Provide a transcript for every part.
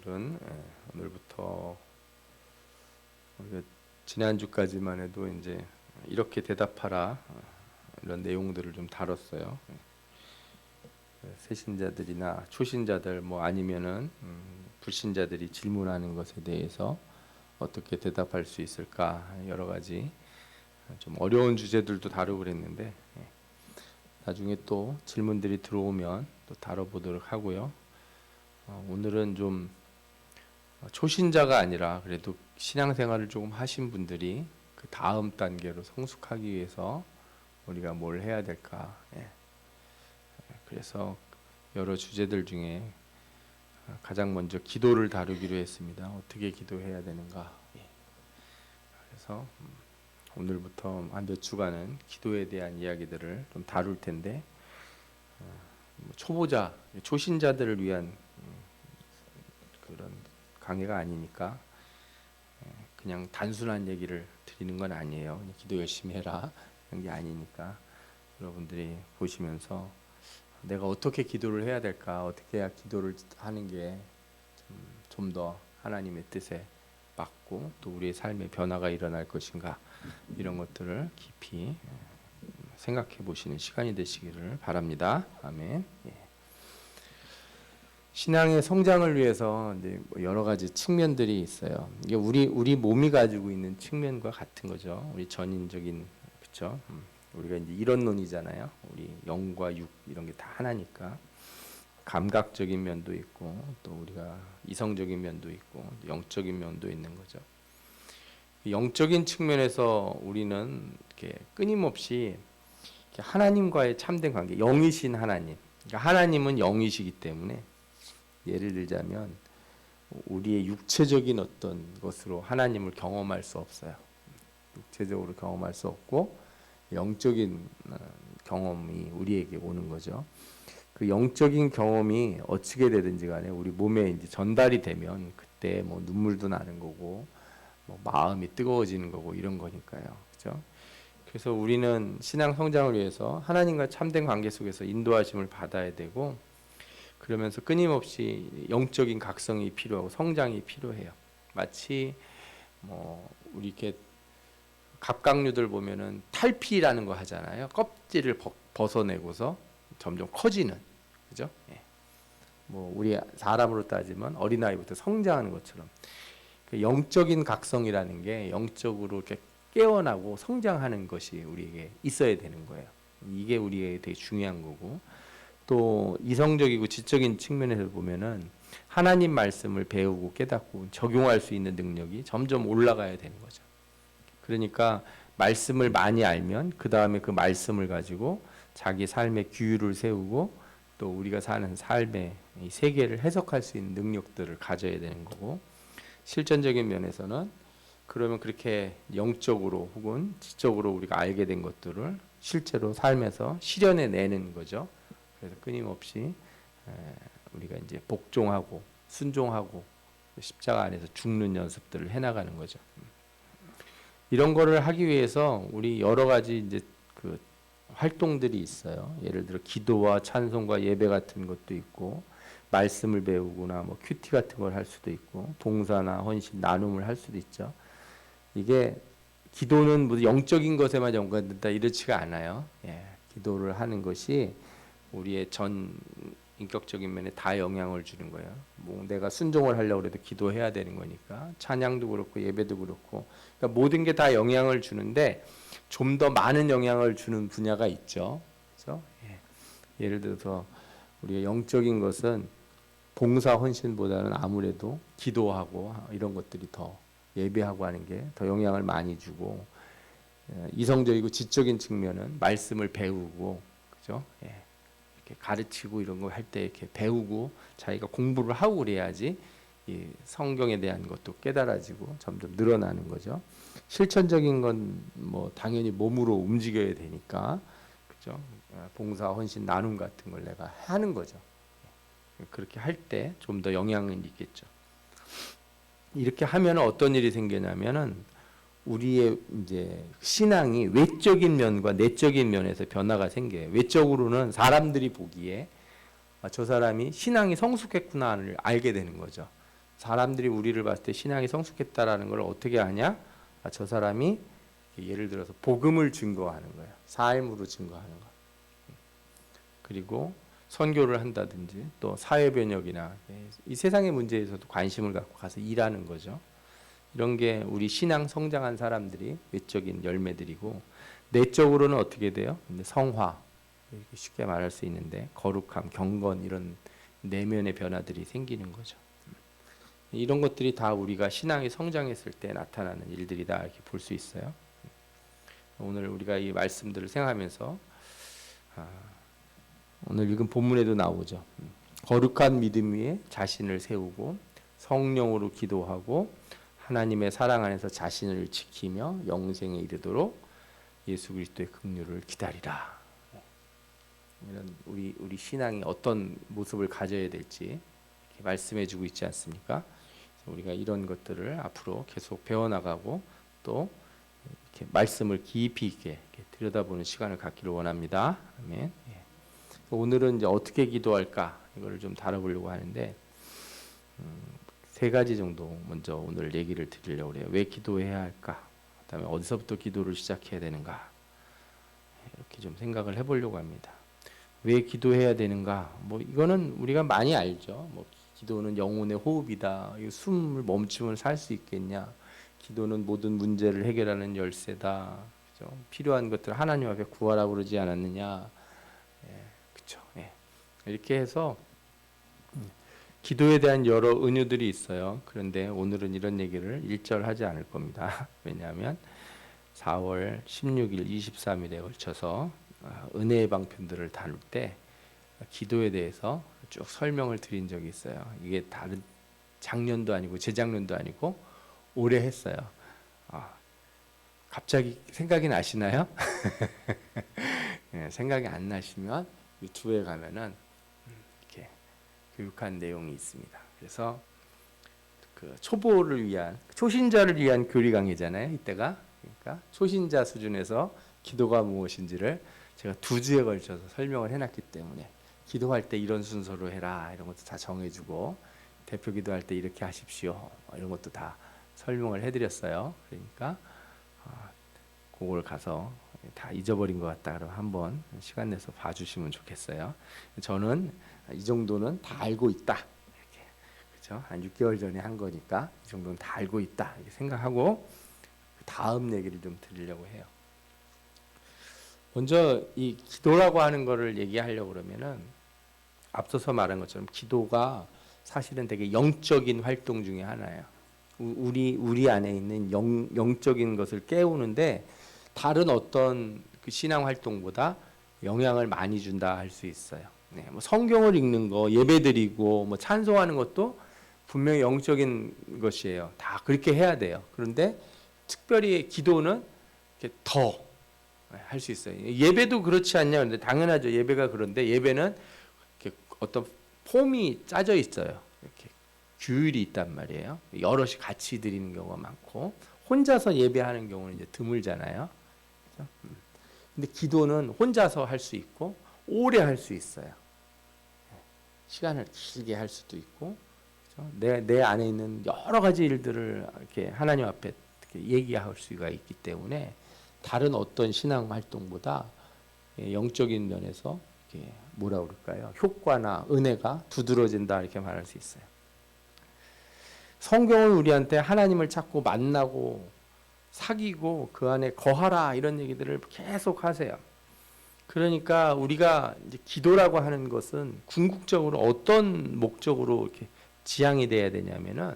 오늘은 오늘부터 우리가 지난주까지만 해도 이제 이렇게 대답하라 이런 내용들을 좀 다뤘어요. 새신자들이나 초신자들 뭐 아니면은 불신자들이 질문하는 것에 대해서 어떻게 대답할 수 있을까 여러 가지 좀 어려운 주제들도 다루고 그랬는데 나중에 또 질문들이 들어오면 또 다뤄보도록 하고요. 오늘은 좀 초신자가 아니라 그래도 신앙생활을 조금 하신 분들이 그 다음 단계로 성숙하기 위해서 우리가 뭘 해야 될까. 그래서 여러 주제들 중에 가장 먼저 기도를 다루기로 했습니다. 어떻게 기도해야 되는가. 그래서 오늘부터 한 몇 주간은 기도에 대한 이야기들을 좀 다룰 텐데 초보자, 초신자들을 위한 그런 강의가 아니니까 그냥 단순한 얘기를 드리는 건 아니에요. 기도 열심히 해라 그런 게 아니니까 여러분들이 보시면서 내가 어떻게 기도를 해야 될까, 어떻게 해야 기도를 하는 게 좀 더 하나님의 뜻에 맞고 또 우리의 삶의 변화가 일어날 것인가, 이런 것들을 깊이 생각해 보시는 시간이 되시기를 바랍니다. 아멘. 신앙의 성장을 위해서 이제 여러 가지 측면들이 있어요. 이게 우리 몸이 가지고 있는 측면과 같은 거죠. 우리 전인적인, 그렇죠? 우리가 이제 이런론이잖아요. 우리 영과 육 이런 게 다 하나니까 감각적인 면도 있고 또 우리가 이성적인 면도 있고 영적인 면도 있는 거죠. 영적인 측면에서 우리는 이렇게 끊임없이 이렇게 하나님과의 참된 관계, 영이신 하나님. 그러니까 하나님은 영이시기 때문에 예를 들자면 우리의 육체적인 어떤 것으로 하나님을 경험할 수 없어요. 육체적으로 경험할 수 없고 영적인 경험이 우리에게 오는 거죠. 그 영적인 경험이 어떻게 되든지 간에 우리 몸에 이제 전달이 되면 그때 뭐 눈물도 나는 거고 뭐 마음이 뜨거워지는 거고 이런 거니까요. 그렇죠? 그래서 우리는 신앙 성장을 위해서 하나님과 참된 관계 속에서 인도하심을 받아야 되고, 그러면서 끊임없이 영적인 각성이 필요하고 성장이 필요해요. 마치 뭐 우리 이렇게 갑각류들 보면은 탈피라는 거 하잖아요. 껍질을 벗어내고서 점점 커지는, 그죠? 뭐 우리 사람으로 따지면 어린아이부터 성장하는 것처럼 그 영적인 각성이라는 게 영적으로 이렇게 깨어나고 성장하는 것이 우리에게 있어야 되는 거예요. 이게 우리에게 되게 중요한 거고, 또 이성적이고 지적인 측면에서 보면은 하나님 말씀을 배우고 깨닫고 적용할 수 있는 능력이 점점 올라가야 되는 거죠. 그러니까 말씀을 많이 알면 그 다음에 그 말씀을 가지고 자기 삶의 규율을 세우고 또 우리가 사는 삶의 이 세계를 해석할 수 있는 능력들을 가져야 되는 거고, 실전적인 면에서는 그러면 그렇게 영적으로 혹은 지적으로 우리가 알게 된 것들을 실제로 삶에서 실현해 내는 거죠. 그래서 끊임없이 우리가 이제 복종하고 순종하고 십자가 안에서 죽는 연습들을 해나가는 거죠. 이런 거를 하기 위해서 우리 여러 가지 이제 그 활동들이 있어요. 예를 들어 기도와 찬송과 예배 같은 것도 있고, 말씀을 배우거나 뭐 큐티 같은 걸 할 수도 있고, 봉사나 헌신, 나눔을 할 수도 있죠. 이게 기도는 무슨 영적인 것에만 연관된다 이렇지가 않아요. 기도를 하는 것이 우리의 전 인격적인 면에 다 영향을 주는 거예요. 뭐 내가 순종을 하려고 해도 기도해야 되는 거니까, 찬양도 그렇고 예배도 그렇고, 그러니까 모든 게 다 영향을 주는데 좀 더 많은 영향을 주는 분야가 있죠. 그렇죠? 예를 들어서 우리가 영적인 것은 봉사 헌신보다는 아무래도 기도하고 이런 것들이 더, 예배하고 하는 게 더 영향을 많이 주고, 이성적이고 지적인 측면은 말씀을 배우고, 그죠? 이렇게 가르치고 이런 거 할 때 이렇게 배우고 자기가 공부를 하고 그래야지 이 성경에 대한 것도 깨달아지고 점점 늘어나는 거죠. 실천적인 건 뭐 당연히 몸으로 움직여야 되니까, 그죠? 봉사, 헌신, 나눔 같은 걸 내가 하는 거죠. 그렇게 할 때 좀 더 영향은 있겠죠. 이렇게 하면 어떤 일이 생기냐면은 우리의 이제 신앙이 외적인 면과 내적인 면에서 변화가 생겨요. 외적으로는 사람들이 보기에 저 사람이 신앙이 성숙했구나를 알게 되는 거죠. 사람들이 우리를 봤을 때 신앙이 성숙했다라는 걸 어떻게 아냐? 저 사람이 예를 들어서 복음을 증거하는 거예요. 삶으로 증거하는 거. 그리고 선교를 한다든지 또 사회 변혁이나 이 세상의 문제에서도 관심을 갖고 가서 일하는 거죠. 이런 게 우리 신앙 성장한 사람들이 외적인 열매들이고, 내적으로는 어떻게 돼요? 성화, 쉽게 말할 수 있는데 거룩함, 경건, 이런 내면의 변화들이 생기는 거죠. 이런 것들이 다 우리가 신앙이 성장했을 때 나타나는 일들이다, 이렇게 볼 수 있어요. 오늘 우리가 이 말씀들을 생각하면서 오늘 읽은 본문에도 나오죠. 거룩한 믿음 위에 자신을 세우고 성령으로 기도하고 하나님의 사랑 안에서 자신을 지키며 영생에 이르도록 예수 그리스도의 긍휼을 기다리라. 이런 우리 신앙이 어떤 모습을 가져야 될지 이렇게 말씀해주고 있지 않습니까? 우리가 이런 것들을 앞으로 계속 배워나가고 또 이렇게 말씀을 깊이 있게 이렇게 들여다보는 시간을 갖기를 원합니다. 아멘. 오늘은 이제 어떻게 기도할까 이거를 좀 다뤄보려고 하는데 세 가지 정도 먼저 오늘 얘기를 드리려고 해요. 왜 기도해야 할까? 그다음에 어디서부터 기도를 시작해야 되는가? 이렇게 좀 생각을 해보려고 합니다. 왜 기도해야 되는가? 뭐 이거는 우리가 많이 알죠. 뭐 기도는 영혼의 호흡이다. 숨을 멈추면 살 수 있겠냐? 기도는 모든 문제를 해결하는 열쇠다. 그죠? 필요한 것들 하나님 앞에 구하라고 그러지 않았느냐? 그렇죠. 이렇게 해서 기도에 대한 여러 은유들이 있어요. 그런데 오늘은 이런 얘기를 1절 하지 않을 겁니다. 왜냐하면 4월 16일, 23일에 걸쳐서 은혜의 방편들을 다룰 때 기도에 대해서 쭉 설명을 드린 적이 있어요. 이게 다른 작년도 아니고 재작년도 아니고 올해 했어요. 갑자기 생각이 나시나요? 생각이 안 나시면 유튜브에 가면은 이렇게 교육한 내용이 있습니다. 그래서 그 초보를 위한, 초신자를 위한 교리 강의잖아요. 이때가. 그러니까 초신자 수준에서 기도가 무엇인지를 제가 2주에 걸쳐서 설명을 해놨기 때문에 기도할 때 이런 순서로 해라 이런 것도 다 정해주고 대표 기도할 때 이렇게 하십시오 이런 것도 다 설명을 해드렸어요. 그러니까 그걸 가서 다 잊어버린 것 같다 그러면 한번 시간 내서 봐주시면 좋겠어요. 저는 이 정도는 다 알고 있다 이렇게, 그렇죠? 한 6개월 전에 한 거니까 이 정도는 다 알고 있다 이렇게 생각하고 다음 얘기를 좀 드리려고 해요. 먼저 이 기도라고 하는 거를 얘기하려고 그러면은 앞서서 말한 것처럼 기도가 사실은 되게 영적인 활동 중에 하나예요. 우리 안에 있는 영적인 것을 깨우는데 다른 어떤 그 신앙 활동보다 영향을 많이 준다 할 수 있어요. 뭐 성경을 읽는 거, 예배드리고 뭐 찬송하는 것도 분명히 영적인 것이에요. 다 그렇게 해야 돼요. 그런데 특별히 기도는 더 할 수 있어요. 예배도 그렇지 않냐? 근데 당연하죠. 예배가 그런데 예배는 이렇게 어떤 폼이 짜져 있어요. 이렇게 규율이 있단 말이에요. 여럿이 같이 드리는 경우가 많고 혼자서 예배하는 경우는 이제 드물잖아요. 그렇죠? 근데 기도는 혼자서 할 수 있고 오래 할 수 있어요. 시간을 길게 할 수도 있고, 그렇죠? 내 안에 있는 여러 가지 일들을 이렇게 하나님 앞에 이렇게 얘기할 수가 있기 때문에 다른 어떤 신앙 활동보다 영적인 면에서 이렇게 뭐라 그럴까요? 효과나 은혜가 두드러진다 이렇게 말할 수 있어요. 성경은 우리한테 하나님을 찾고 만나고 사귀고 그 안에 거하라 이런 얘기들을 계속 하세요. 그러니까 우리가 이제 기도라고 하는 것은 궁극적으로 어떤 목적으로 이렇게 지향이 돼야 되냐면은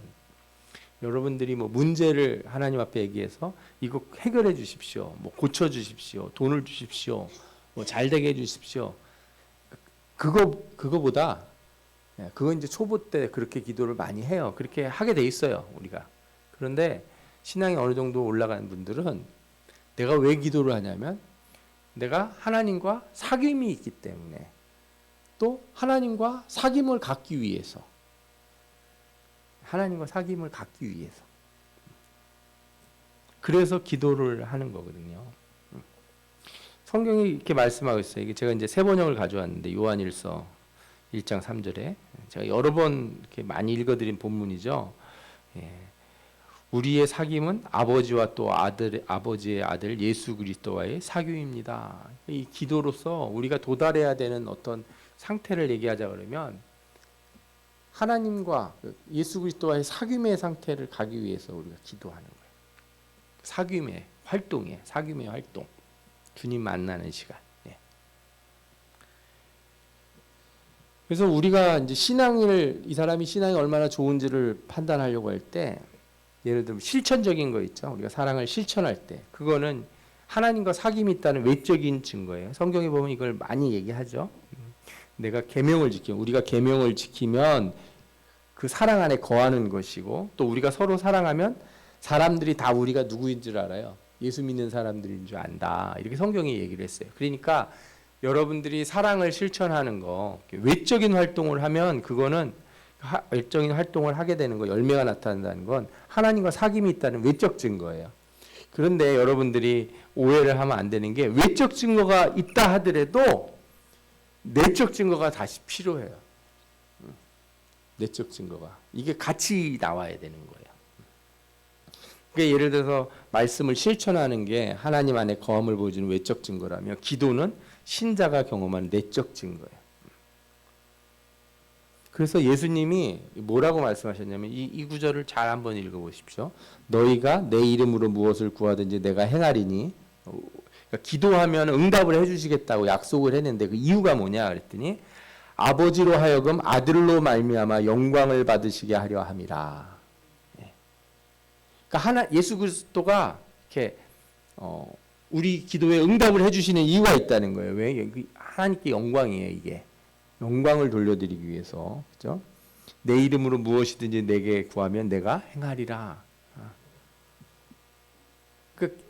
여러분들이 뭐 문제를 하나님 앞에 얘기해서 이거 해결해 주십시오. 뭐 고쳐 주십시오. 돈을 주십시오. 뭐 잘 되게 해 주십시오. 그거보다 그건 이제 초보 때 그렇게 기도를 많이 해요. 그렇게 하게 돼 있어요, 우리가. 그런데 신앙이 어느 정도 올라가는 분들은 내가 왜 기도를 하냐면 내가 하나님과 사귐이 있기 때문에 또 하나님과 사귐을 갖기 위해서 하나님과 사귐을 갖기 위해서 그래서 기도를 하는 거거든요. 성경이 이렇게 말씀하고 있어요. 이게 제가 이제 세 번역을 가져왔는데 요한일서 1장 3절에 제가 여러 번 이렇게 많이 읽어드린 본문이죠. 예. 우리의 사귐은 아버지와 또 아버지의 아들 예수 그리스도와의 사귐입니다. 이 기도로서 우리가 도달해야 되는 어떤 상태를 얘기하자 그러면 하나님과 예수 그리스도와의 사귐의 상태를 가기 위해서 우리가 기도하는 거예요. 사귐의 활동. 주님 만나는 시간. 예. 그래서 우리가 이제 이 사람이 신앙이 얼마나 좋은지를 판단하려고 할 때, 예를 들면 실천적인 거 있죠. 우리가 사랑을 실천할 때, 그거는 하나님과 사귐이 있다는 외적인 증거예요. 성경에 보면 이걸 많이 얘기하죠. 우리가 계명을 지키면 그 사랑 안에 거하는 것이고, 또 우리가 서로 사랑하면 사람들이 다 우리가 누구인 줄 알아요. 예수 믿는 사람들인 줄 안다. 이렇게 성경이 얘기를 했어요. 그러니까 여러분들이 사랑을 실천하는 거, 외적인 활동을 하면 그거는 외적인 활동을 하게 되는 거, 열매가 나타난다는 건 하나님과 사귐이 있다는 외적 증거예요. 그런데 여러분들이 오해를 하면 안 되는 게, 외적 증거가 있다 하더라도 내적 증거가 다시 필요해요. 내적 증거가. 이게 같이 나와야 되는 거예요. 그러니까 예를 들어서 말씀을 실천하는 게 하나님 안에 거함을 보여주는 외적 증거라면, 기도는 신자가 경험하는 내적 증거예요. 그래서 예수님이 뭐라고 말씀하셨냐면, 이 구절을 잘 한번 읽어보십시오. 너희가 내 이름으로 무엇을 구하든지 내가 행하리니. 그러니까 기도하면 응답을 해주시겠다고 약속을 했는데, 그 이유가 뭐냐 그랬더니, 아버지로 하여금 아들로 말미암아 영광을 받으시게 하려 함이라. 그러니까 예수 그리스도가 이렇게 우리 기도에 응답을 해주시는 이유가 있다는 거예요. 왜? 하나님께 영광이에요. 이게 영광을 돌려드리기 위해서, 그죠? 내 이름으로 무엇이든지 내게 구하면 내가 행하리라.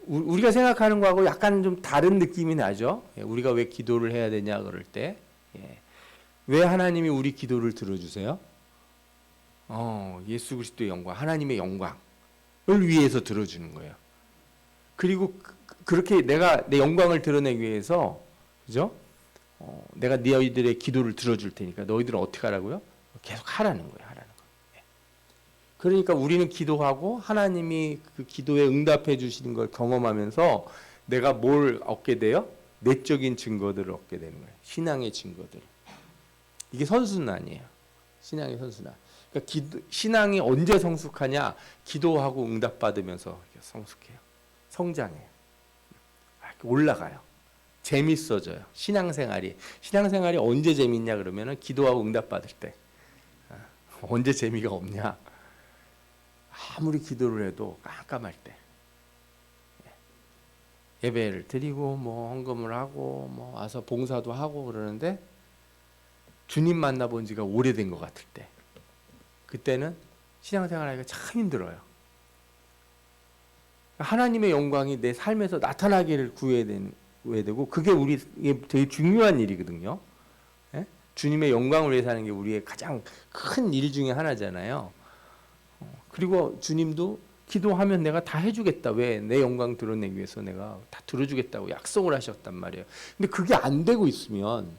우리가 생각하는 거하고 약간 좀 다른 느낌이 나죠. 우리가 왜 기도를 해야 되냐 그럴 때, 왜 하나님이 우리 기도를 들어주세요? 예수 그리스도의 영광, 하나님의 영광을 위해서 들어주는 거예요. 그리고 그렇게 내가 내 영광을 드러내기 위해서, 그죠? 내가 너희들의 기도를 들어줄 테니까 너희들은 어떻게 하라고요? 계속 하라는 거예요. 하라는 거. 그러니까 우리는 기도하고 하나님이 그 기도에 응답해 주시는 걸 경험하면서 내가 뭘 얻게 돼요? 내적인 증거들을 얻게 되는 거예요. 신앙의 증거들. 이게 선순환이에요. 신앙의 선순환. 그러니까 신앙이 언제 성숙하냐? 기도하고 응답받으면서 성숙해요. 성장해요. 올라가요. 재밌어져요. 신앙생활이 언제 재밌냐 그러면은 기도하고 응답받을 때. 언제 재미가 없냐? 아무리 기도를 해도 깜깜할 때. 예배를 드리고 뭐 헌금을 하고 뭐 와서 봉사도 하고 그러는데, 주님 만나본 지가 오래된 것 같을 때, 그때는 신앙생활하기가 참 힘들어요. 하나님의 영광이 내 삶에서 나타나기를 구해야 되고, 그게 우리에게 되게 중요한 일이거든요. 예? 주님의 영광을 위해 사는 게 우리의 가장 큰 일 중에 하나잖아요. 그리고 주님도 기도하면 내가 다 해주겠다. 왜? 내 영광 드러내기 위해서 내가 다 들어주겠다고 약속을 하셨단 말이에요. 근데 그게 안 되고 있으면,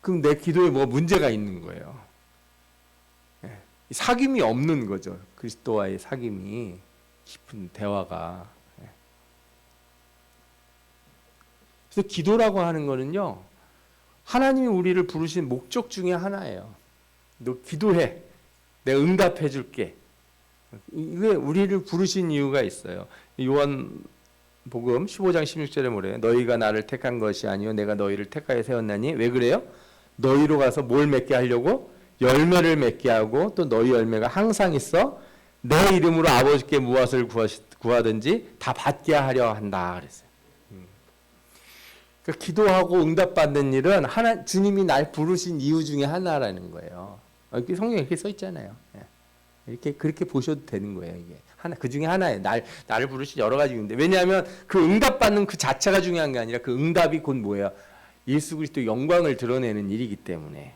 그럼 내 기도에 뭐 문제가 있는 거예요. 예. 사귐이 없는 거죠. 그리스도와의 사귐이, 깊은 대화가. 예. 그래서 기도라고 하는 거는요, 하나님이 우리를 부르신 목적 중에 하나예요. 너 기도해. 내가 응답해 줄게. 이게 우리를 부르신 이유가 있어요. 요한복음 15장 16절에 뭐래요? 너희가 나를 택한 것이 아니요 내가 너희를 택하여 세웠나니. 왜 그래요? 너희로 가서 뭘 맺게 하려고? 열매를 맺게 하고, 또 너희 열매가 항상 있어 내 이름으로 아버지께 무엇을 구하든지 다 받게 하려 한다 그랬어요. 그러니까 기도하고 응답받는 일은 주님이 날 부르신 이유 중에 하나라는 거예요. 이렇게 성경에 이렇게 써 있잖아요. 이렇게 그렇게 보셔도 되는 거예요. 이게 그 중에 하나예요. 나를 부르신 여러 가지 이유인데, 왜냐하면 그 응답받는 그 자체가 중요한 게 아니라 그 응답이 곧 뭐예요? 예수 그리스도 영광을 드러내는 일이기 때문에.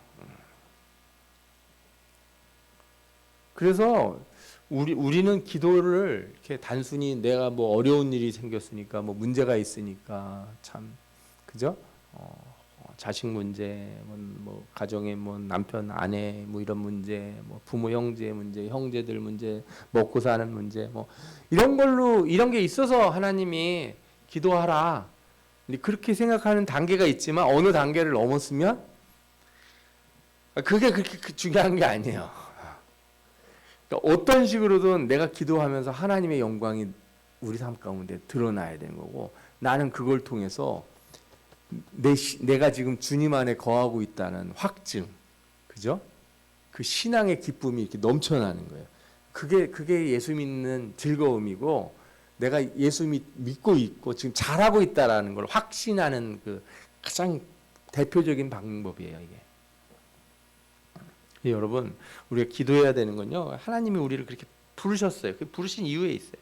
그래서 우리는 기도를 이렇게 단순히 내가 뭐 어려운 일이 생겼으니까, 뭐 문제가 있으니까 참, 그죠? 자식 문제, 뭐 가정의 뭐 남편, 아내 뭐 이런 문제, 뭐 부모 형제 문제, 형제들 문제, 먹고 사는 문제, 뭐 이런 걸로 이런 게 있어서 하나님이 기도하라. 그렇게 생각하는 단계가 있지만 어느 단계를 넘었으면 그게 그렇게 중요한 게 아니에요. 그러니까 어떤 식으로든 내가 기도하면서 하나님의 영광이 우리 삶 가운데 드러나야 되는 거고, 나는 그걸 통해서 내가 지금 주님 안에 거하고 있다는 확증, 그죠? 그 신앙의 기쁨이 이렇게 넘쳐나는 거예요. 그게 예수 믿는 즐거움이고, 내가 예수 믿고 있고 지금 잘하고 있다라는 걸 확신하는 그 가장 대표적인 방법이에요, 이게. 여러분, 우리가 기도해야 되는 건요, 하나님이 우리를 그렇게 부르셨어요. 그 부르신 이유에 있어요.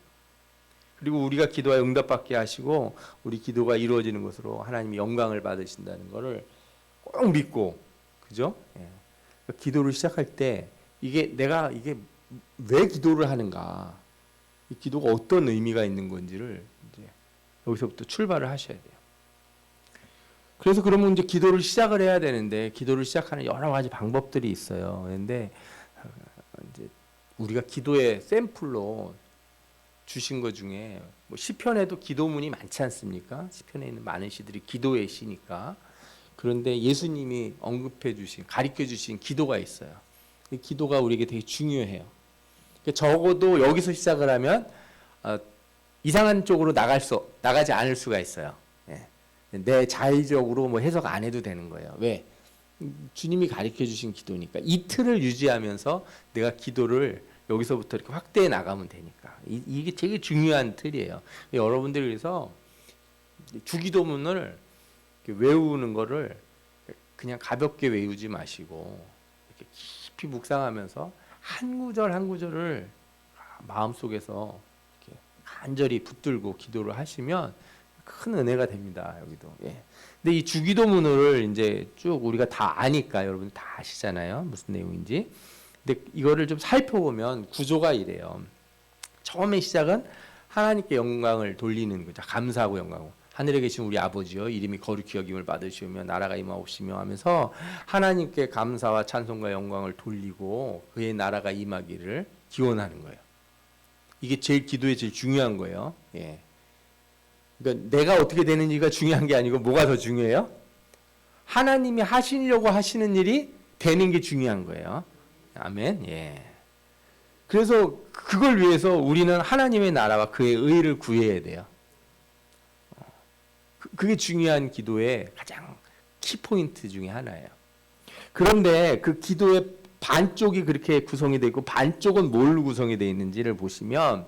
그리고 우리가 기도에 응답받게 하시고 우리 기도가 이루어지는 것으로 하나님이 영광을 받으신다는 것을 꼭 믿고, 그죠? 예. 기도를 시작할 때 내가 왜 기도를 하는가, 이 기도가 어떤 의미가 있는 건지를 이제 여기서부터 출발을 하셔야 돼요. 그래서 그러면 이제 기도를 시작을 해야 되는데, 기도를 시작하는 여러 가지 방법들이 있어요. 그런데 이제 우리가 기도의 샘플로 주신 것 중에 뭐 시편에도 기도문이 많지 않습니까? 시편에 있는 많은 시들이 기도의 시니까. 그런데 예수님이 언급해 주신, 가르쳐 주신 기도가 있어요. 이 기도가 우리에게 되게 중요해요. 적어도 여기서 시작을 하면 이상한 쪽으로 나가지 않을 수가 있어요. 예. 내 자의적으로 뭐 해석 안 해도 되는 거예요. 왜? 주님이 가르쳐 주신 기도니까. 이 틀을 유지하면서 내가 기도를 여기서부터 이렇게 확대해 나가면 되니까. 이게 되게 중요한 틀이에요. 여러분들이 그래서 주기도문을 외우는 거를 그냥 가볍게 외우지 마시고 이렇게 깊이 묵상하면서 한 구절 한 구절을 마음속에서 이렇게 간절히 붙들고 기도를 하시면 큰 은혜가 됩니다. 여기도. 예. 근데 이 주기도문을 이제 쭉 우리가 다 아니까 여러분 다 아시잖아요. 무슨 내용인지. 근데 이거를 좀 살펴보면 구조가 이래요. 처음에 시작은 하나님께 영광을 돌리는 거죠. 감사하고 영광하고. 하늘에 계신 우리 아버지여, 이름이 거룩히 여김을 받으시오며 나라가 임하옵시며 하면서 하나님께 감사와 찬송과 영광을 돌리고 그의 나라가 임하기를 기원하는 거예요. 이게 제일 기도에 제일 중요한 거예요. 예. 그러니까 내가 어떻게 되는지가 중요한 게 아니고 뭐가 더 중요해요? 하나님이 하시려고 하시는 일이 되는 게 중요한 거예요. 아멘. 예. 그래서 그걸 위해서 우리는 하나님의 나라와 그의 의를 구해야 돼요. 그게 중요한 기도의 가장 키포인트 중에 하나예요. 그런데 그 기도의 반쪽이 그렇게 구성이 되어 있고 반쪽은 뭘로 구성이 되어 있는지를 보시면,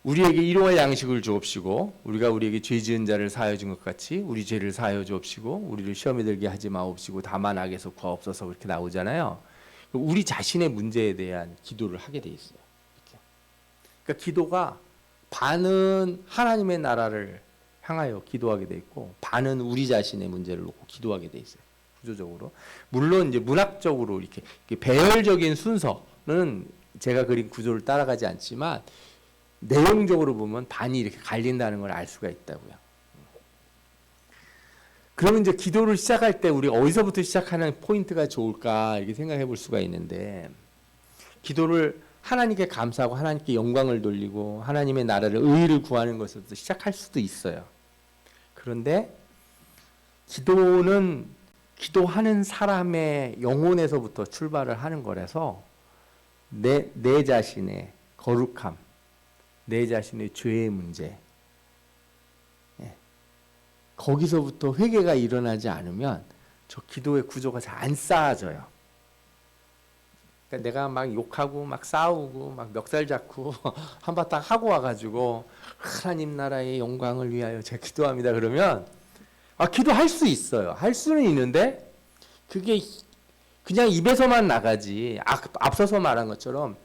우리에게 일용할 양식을 주옵시고 우리가 우리에게 죄 지은 자를 사하여 준 것 같이 우리 죄를 사하여 주옵시고 우리를 시험에 들게 하지 마옵시고 다만 악에서 구하옵소서, 그렇게 나오잖아요. 우리 자신의 문제에 대한 기도를 하게 돼 있어요. 이렇게. 그러니까 기도가 반은 하나님의 나라를 향하여 기도하게 돼 있고 반은 우리 자신의 문제를 놓고 기도하게 돼 있어요. 구조적으로. 물론 이제 문학적으로 이렇게 배열적인 순서는 제가 그린 구조를 따라가지 않지만 내용적으로 보면 반이 이렇게 갈린다는 걸 알 수가 있다고요. 그러면 이제 기도를 시작할 때 우리가 어디서부터 시작하는 포인트가 좋을까 이렇게 생각해 볼 수가 있는데, 기도를 하나님께 감사하고 하나님께 영광을 돌리고 하나님의 나라를, 의를 구하는 것에서 시작할 수도 있어요. 그런데 기도는 기도하는 사람의 영혼에서부터 출발을 하는 거라서 내 자신의 거룩함, 내 자신의 죄의 문제, 거기서부터 회개가 일어나지 않으면 저 기도의 구조가 잘 안 쌓아져요. 그러니까 내가 막 욕하고 막 싸우고 막 멱살 잡고 한바탕 하고 와가지고 하나님 나라의 영광을 위하여 제가 기도합니다 그러면 기도할 수 있어요. 할 수는 있는데 그게 그냥 입에서만 나가지, 앞서서 말한 것처럼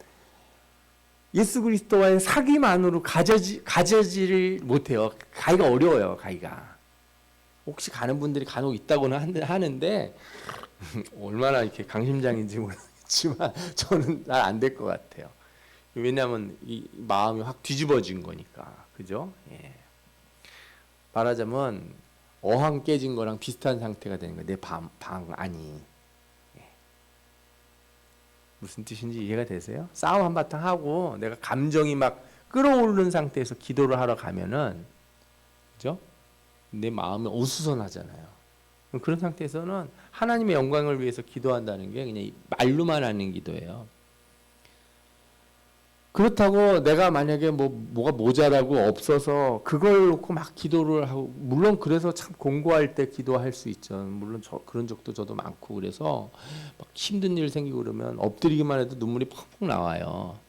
예수 그리스도와의 사귐만으로 가져지를 못해요. 가기가 어려워요. 가기가. 혹시 가는 분들이 간혹 있다고는 하는데 얼마나 이렇게 강심장인지 모르겠지만 저는 잘 안 될 것 같아요. 왜냐하면 이 마음이 확 뒤집어진 거니까. 그죠? 예. 말하자면 어항 깨진 거랑 비슷한 상태가 되는 거예요. 내 방 안이. 무슨 뜻인지 이해가 되세요? 싸움 한바탕 하고 내가 감정이 막 끌어오르는 상태에서 기도를 하러 가면은, 그죠? 내 마음이 어수선하잖아요. 그런 상태에서는 하나님의 영광을 위해서 기도한다는 게 그냥 말로만 하는 기도예요. 그렇다고 내가 만약에 뭐가 모자라고 없어서 그걸 놓고 막 기도를 하고, 물론 그래서 참 공부할 때 기도할 수 있죠. 물론 그런 적도 저도 많고, 그래서 막 힘든 일 생기고 그러면 엎드리기만 해도 눈물이 펑펑 나와요.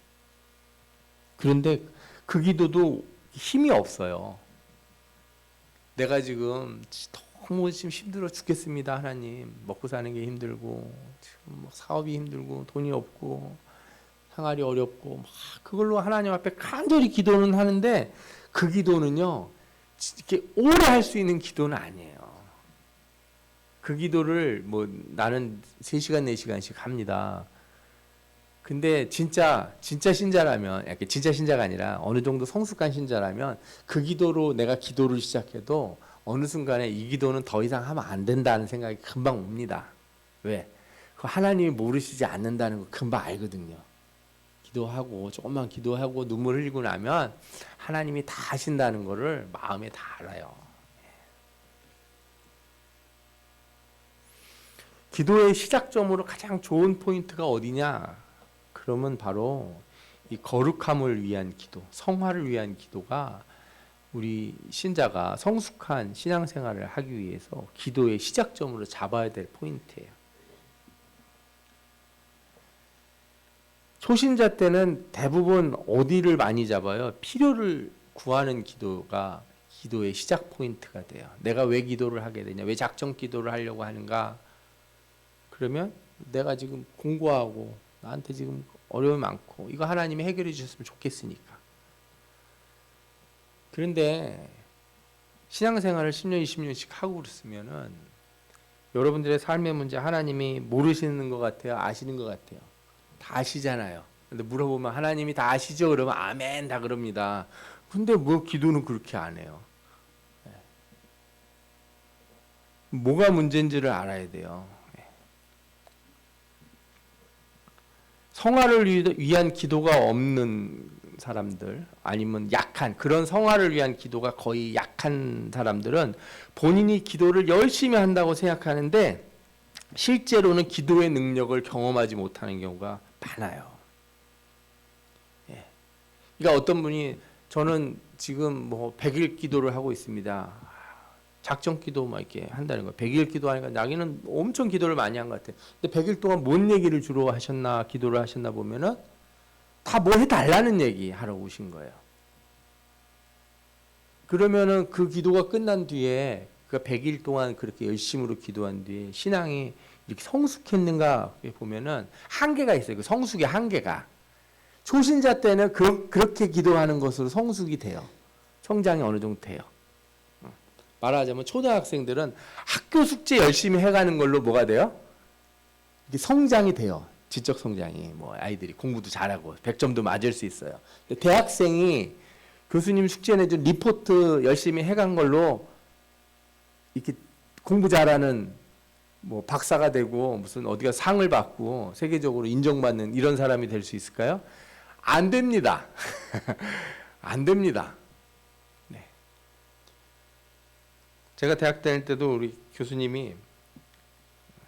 그런데 그 기도도 힘이 없어요. 내가 지금 너무 지금 힘들어 죽겠습니다, 하나님. 먹고 사는 게 힘들고, 지금 뭐 사업이 힘들고, 돈이 없고, 생활이 어렵고, 막 그걸로 하나님 앞에 간절히 기도는 하는데, 그 기도는요, 이렇게 오래 할 수 있는 기도는 아니에요. 그 기도를 뭐 나는 3시간, 4시간씩 합니다. 근데 진짜 신자라면, 진짜 신자가 아니라 어느 정도 성숙한 신자라면 그 기도로 내가 기도를 시작해도 어느 순간에 이 기도는 더 이상 하면 안 된다는 생각이 금방 옵니다. 왜? 하나님이 모르시지 않는다는 거 금방 알거든요. 기도하고 조금만 기도하고 눈물 흘리고 나면 하나님이 다 하신다는 거를 마음에 다 알아요. 기도의 시작점으로 가장 좋은 포인트가 어디냐? 그러면 바로 이 거룩함을 위한 기도, 성화를 위한 기도가 우리 신자가 성숙한 신앙생활을 하기 위해서 기도의 시작점으로 잡아야 될 포인트예요. 초신자 때는 대부분 어디를 많이 잡아요? 필요를 구하는 기도가 기도의 시작 포인트가 돼요. 내가 왜 기도를 하게 되냐? 왜 작정 기도를 하려고 하는가? 그러면 내가 지금 공부하고 나한테 지금 어려움이 많고 이거 하나님이 해결해 주셨으면 좋겠으니까. 그런데 신앙생활을 10년, 20년씩 하고 그랬으면은 여러분들의 삶의 문제 하나님이 모르시는 것 같아요? 아시는 것 같아요? 다 아시잖아요. 근데 물어보면 하나님이 다 아시죠? 그러면 아멘 다 그럽니다. 근데 뭐 기도는 그렇게 안 해요. 뭐가 문제인지를 알아야 돼요. 성화를 위한 기도가 없는 사람들, 아니면 약한, 그런 성화를 위한 기도가 거의 약한 사람들은 본인이 기도를 열심히 한다고 생각하는데 실제로는 기도의 능력을 경험하지 못하는 경우가 많아요. 그러니까 어떤 분이 저는 지금 뭐 100일 기도를 하고 있습니다. 작정 기도 막 이렇게 한다는 거예요. 100일 기도하니까 자기는 엄청 기도를 많이 한 것 같아요. 근데 100일 동안 뭔 얘기를 주로 하셨나, 기도를 하셨나 보면은 다 뭐 해달라는 얘기 하러 오신 거예요. 그러면은 그 기도가 끝난 뒤에 그 100일 동안 그렇게 열심으로 기도한 뒤에 신앙이 이렇게 성숙했는가 보면은 한계가 있어요. 그 성숙의 한계가. 초신자 때는 그렇게 기도하는 것으로 성숙이 돼요. 성장이 어느 정도 돼요. 말하자면 초등학생들은 학교 숙제 열심히 해가는 걸로 뭐가 돼요? 이게 성장이 돼요. 지적 성장이. 뭐 아이들이 공부도 잘하고 100점도 맞을 수 있어요. 근데 대학생이 교수님 숙제 내준 리포트 열심히 해간 걸로 이렇게 공부 잘하는 뭐 박사가 되고 무슨 어디가 상을 받고 세계적으로 인정받는 이런 사람이 될 수 있을까요? 안 됩니다. 안 됩니다. 네. 제가 대학 다닐 때도 우리 교수님이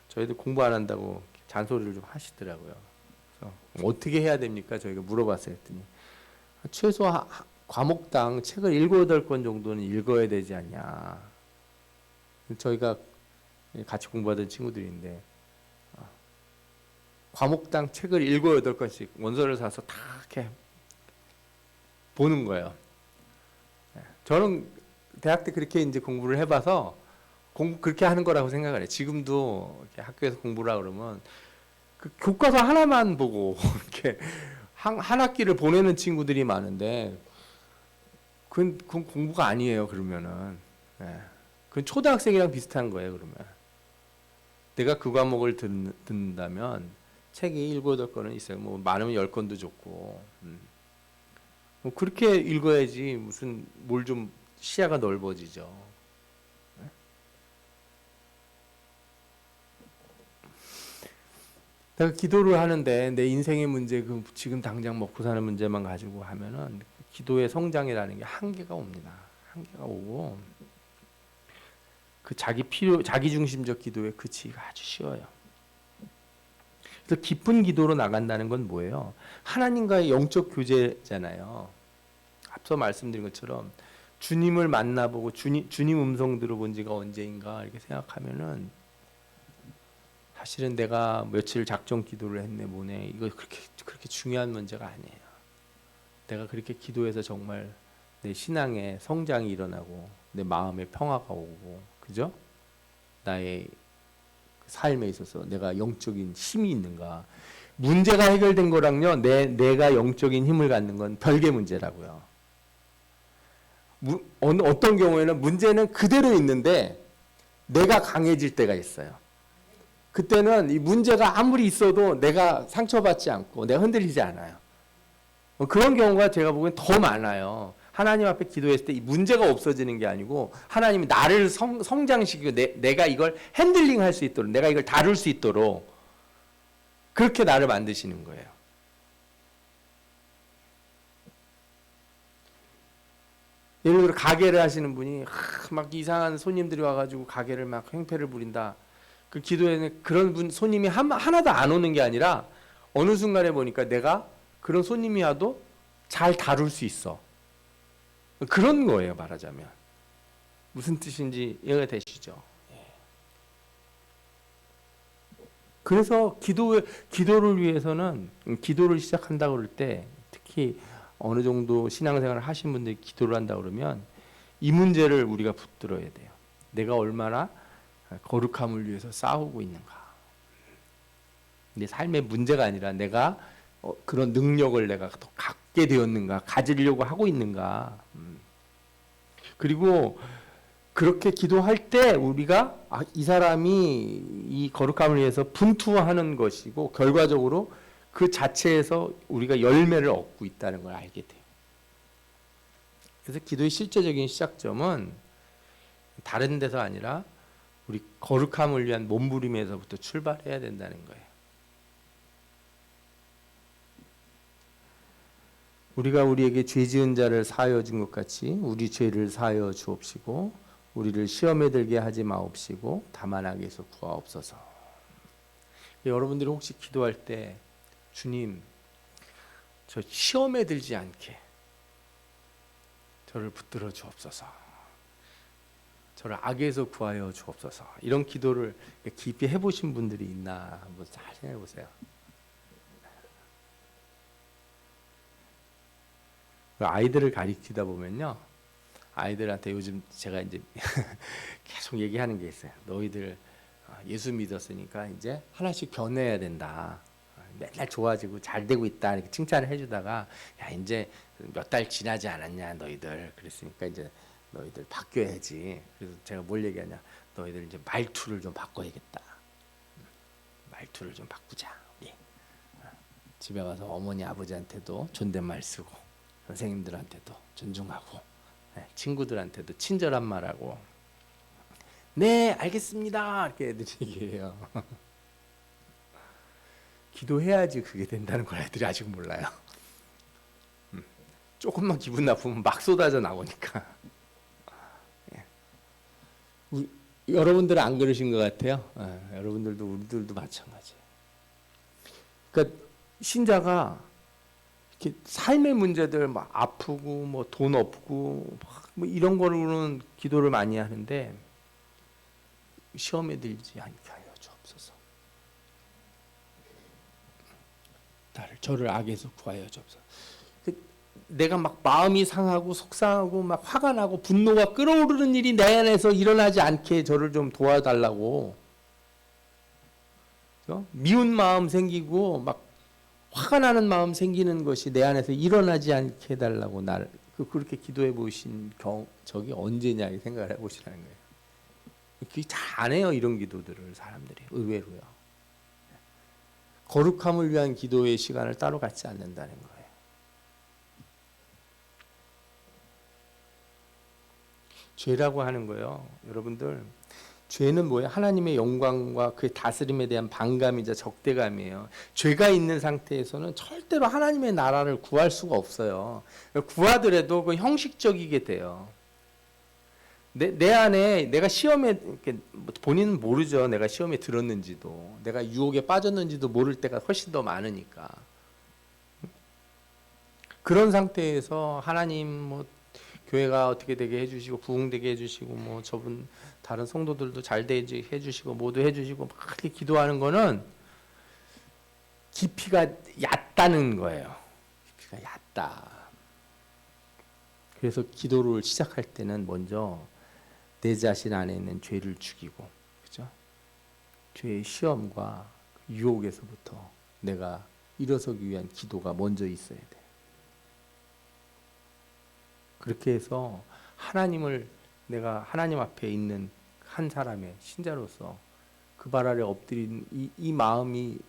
저희들 공부 안 한다고 잔소리를 좀 하시더라고요. 그래서 어떻게 해야 됩니까? 저희가 물어봤어요. 했더니 최소 과목당 책을 7, 8권 정도는 읽어야 되지 않냐. 저희가 같이 공부하던 친구들인데 과목당 책을 7, 8권씩 원서를 사서 다 이렇게 보는 거예요. 저는 대학 때 그렇게 이제 공부를 해봐서 공부 그렇게 하는 거라고 생각을 해요. 지금도 이렇게 학교에서 공부라 그러면 그 교과서 하나만 보고 이렇게 한 학기를 보내는 친구들이 많은데 그건 공부가 아니에요. 그러면은 그건 초등학생이랑 비슷한 거예요. 그러면 내가 그 과목을 듣는다면 책이 7, 8권은 있어요. 뭐 많으면 10권도 좋고 뭐 그렇게 읽어야지 무슨 뭘 좀 시야가 넓어지죠. 내가 기도를 하는데 내 인생의 문제, 그 지금 당장 먹고 사는 문제만 가지고 하면은 기도의 성장이라는 게 한계가 옵니다. 한계가 오고 그 자기 중심적 기도에 그치기가 아주 쉬워요. 그래서 깊은 기도로 나간다는 건 뭐예요? 하나님과의 영적 교제잖아요. 앞서 말씀드린 것처럼 주님을 만나보고 주님 음성 들어본 지가 언제인가 이렇게 생각하면은 사실은 내가 며칠 작정 기도를 했네 뭐네 이거 그렇게 중요한 문제가 아니에요. 내가 그렇게 기도해서 정말 내 신앙의 성장이 일어나고 내 마음의 평화가 오고 그죠? 나의 삶에 있어서 내가 영적인 힘이 있는가. 문제가 해결된 거랑요 내가 영적인 힘을 갖는 건 별개 문제라고요. 어떤 경우에는 문제는 그대로 있는데 내가 강해질 때가 있어요. 그때는 이 문제가 아무리 있어도 내가 상처받지 않고 내가 흔들리지 않아요. 그런 경우가 제가 보기엔 더 많아요. 하나님 앞에 기도했을 때 이 문제가 없어지는 게 아니고 하나님이 나를 성장시키고 내가 이걸 핸들링할 수 있도록 내가 이걸 다룰 수 있도록 그렇게 나를 만드시는 거예요. 예를 들어 가게를 하시는 분이 막 이상한 손님들이 와가지고 가게를 막 행패를 부린다. 그 기도에는 그런 손님이 하나도 안 오는 게 아니라 어느 순간에 보니까 내가 그런 손님이 와도 잘 다룰 수 있어. 그런 거예요, 말하자면. 무슨 뜻인지 이해가 되시죠? 그래서 기도를 위해서는 기도를 시작한다 그럴 때 특히 어느 정도 신앙생활을 하신 분들이 기도를 한다 그러면 이 문제를 우리가 붙들어야 돼요. 내가 얼마나 거룩함을 위해서 싸우고 있는가. 내 삶의 문제가 아니라 내가 그런 능력을 내가 더 갖게 되었는가, 가지려고 하고 있는가. 그리고 그렇게 기도할 때 우리가 이 사람이 이 거룩함을 위해서 분투하는 것이고 결과적으로 그 자체에서 우리가 열매를 얻고 있다는 걸 알게 돼요. 그래서 기도의 실제적인 시작점은 다른 데서 아니라 우리 거룩함을 위한 몸부림에서부터 출발해야 된다는 거예요. 우리가 우리에게 죄 지은 자를 사하여 준 것 같이 우리 죄를 사하여 주옵시고 우리를 시험에 들게 하지 마옵시고 다만 악에서 구하옵소서. 여러분들이 혹시 기도할 때 주님 저 시험에 들지 않게 저를 붙들어 주옵소서. 저를 악에서 구하여 주옵소서. 이런 기도를 깊이 해보신 분들이 있나 한번 잘 생각해 보세요. 아이들을 가리키다 보면요, 아이들한테 요즘 제가 이제 계속 얘기하는 게 있어요. 너희들 예수 믿었으니까 이제 하나씩 변해야 된다. 맨날 좋아지고 잘 되고 있다 이렇게 칭찬을 해주다가 야 이제 몇 달 지나지 않았냐 너희들 그랬으니까 이제 너희들 바뀌어야지. 그래서 제가 뭘 얘기하냐, 너희들 이제 말투를 좀 바꿔야겠다. 말투를 좀 바꾸자. 예. 집에 가서 어머니 아버지한테도 존댓말 쓰고 선생님들한테도 존중하고 친구들한테도 친절한 말하고 네 알겠습니다 이렇게 애들이 얘기해요. 기도해야지 그게 된다는 걸 애들이 아직 몰라요. 조금만 기분 나쁘면 막 쏟아져 나오니까. 여러분들은 안 그러신 것 같아요. 여러분들도 우리들도 마찬가지예요. 그러니까 신자가 이렇게 삶의 문제들 막 아프고 뭐 돈 없고 뭐 이런 거로는 기도를 많이 하는데 시험에 들지 않게 하여 주옵소서. 저를 악에서 구하여 주옵소서. 내가 막 마음이 상하고 속상하고 막 화가 나고 분노가 끓어오르는 일이 내 안에서 일어나지 않게 저를 좀 도와달라고. 미운 마음 생기고 막 화가 나는 마음 생기는 것이 내 안에서 일어나지 않게 해달라고 나를 그렇게 기도해 보신 적이 언제냐 이 생각을 해보시라는 거예요. 그게 잘 안 해요 이런 기도들을 사람들이 의외로요. 거룩함을 위한 기도의 시간을 따로 갖지 않는다는 거예요. 죄라고 하는 거예요. 여러분들 죄는 뭐예요? 하나님의 영광과 그 다스림에 대한 반감이자 적대감이에요. 죄가 있는 상태에서는 절대로 하나님의 나라를 구할 수가 없어요. 구하더라도 그 형식적이게 돼요. 내 안에 내가 시험에 본인은 모르죠. 내가 시험에 들었는지도, 내가 유혹에 빠졌는지도 모를 때가 훨씬 더 많으니까. 그런 상태에서 하나님 뭐 교회가 어떻게 되게 해주시고 부흥되게 해주시고 뭐 저분 다른 성도들도 잘 되게 해주시고 모두 해주시고 막 그렇게 기도하는 거는 깊이가 얕다는 거예요. 깊이가 얕다. 그래서 기도를 시작할 때는 먼저 내 자신 안에 있는 죄를 죽이고, 그죠? 죄의 시험과 유혹에서부터 내가 일어서기 위한 기도가 먼저 있어야 돼. 그렇게 해서 하나님을 내가 하나님 앞에 있는 한 사람의 신자로서 그 발 아래 엎드린 이 마음이,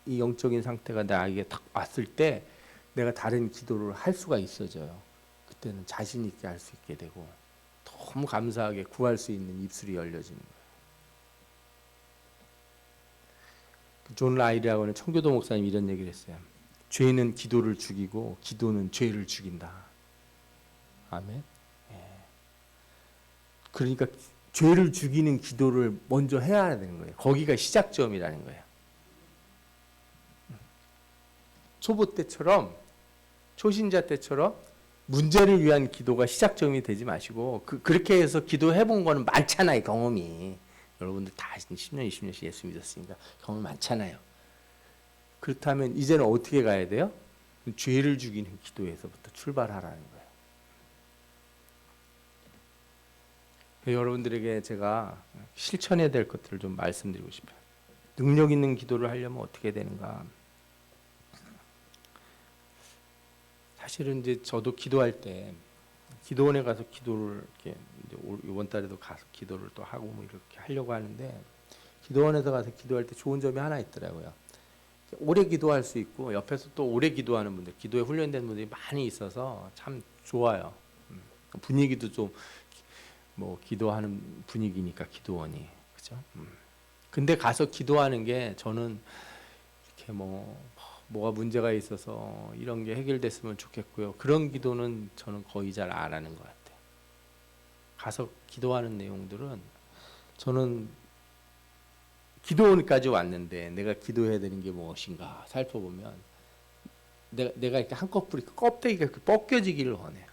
이 영적인 상태가 나에게 딱 왔을 때 내가 다른 기도를 할 수가 있어져요. 그때는 자신 있게 할 수 있게 되고 너무 감사하게 구할 수 있는 입술이 열려지는 거예요. 존 라일이라고 하는 청교도 목사님 이런 얘기를 했어요. 죄는 기도를 죽이고 기도는 죄를 죽인다. 아멘. 예. 그러니까 죄를 죽이는 기도를 먼저 해야 되는 거예요. 거기가 시작점이라는 거예요. 초보 때처럼, 초신자 때처럼 문제를 위한 기도가 시작점이 되지 마시고 그렇게 해서 기도해 본 거는 많잖아요. 경험이. 여러분들 다 10년, 20년씩 예수 믿었으니까 경험이 많잖아요. 그렇다면 이제는 어떻게 가야 돼요? 죄를 죽이는 기도에서부터 출발하라는 거예요. 여러분들에게 제가 실천해야 될 것들을 좀 말씀드리고 싶어요. 능력 있는 기도를 하려면 어떻게 되는가? 사실은 이제 저도 기도할 때 기도원에 가서 기도를 이렇게 이번 달에도 가서 기도를 또 하고 뭐 이렇게 하려고 하는데 기도원에서 가서 기도할 때 좋은 점이 하나 있더라고요. 오래 기도할 수 있고 옆에서 또 오래 기도하는 분들, 기도에 훈련된 분들이 많이 있어서 참 좋아요. 분위기도 좀 뭐 기도하는 분위기니까 기도원이, 그죠? 근데 가서 기도하는 게 저는 이렇게 뭐가 문제가 있어서 이런 게 해결됐으면 좋겠고요. 그런 기도는 저는 거의 잘 안 하는 것 같아요. 가서 기도하는 내용들은 저는 기도원까지 왔는데 내가 기도해야 되는 게 무엇인가 살펴보면 내가 이렇게 한꺼풀이 껍데기가 벗겨지기를 원해요.